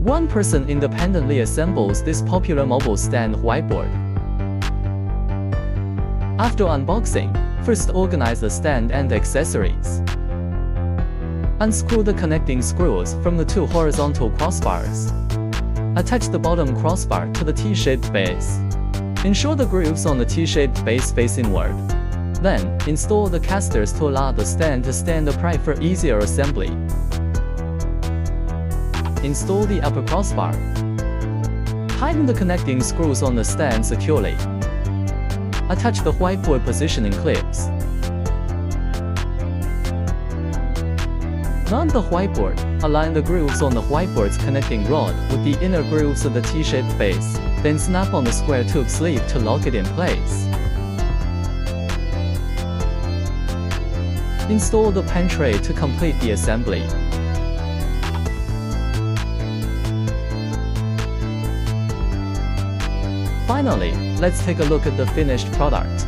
One person independently assembles this popular mobile stand whiteboard. After unboxing, first organize the stand and accessories. Unscrew the connecting screws from the two horizontal crossbars. Attach the bottom crossbar to the T-shaped base. Ensure the grooves on the T-shaped base face inward. Then, install the casters to allow the stand to stand upright for easier assembly. Install the upper crossbar. Tighten the connecting screws on the stand securely. Attach the whiteboard positioning clips. Mount the whiteboard. Align the grooves on the whiteboard's connecting rod with the inner grooves of the T-shaped base. Then snap on the square tube sleeve to lock it in place. Install the pen tray to complete the assembly. Finally, let's take a look at the finished product.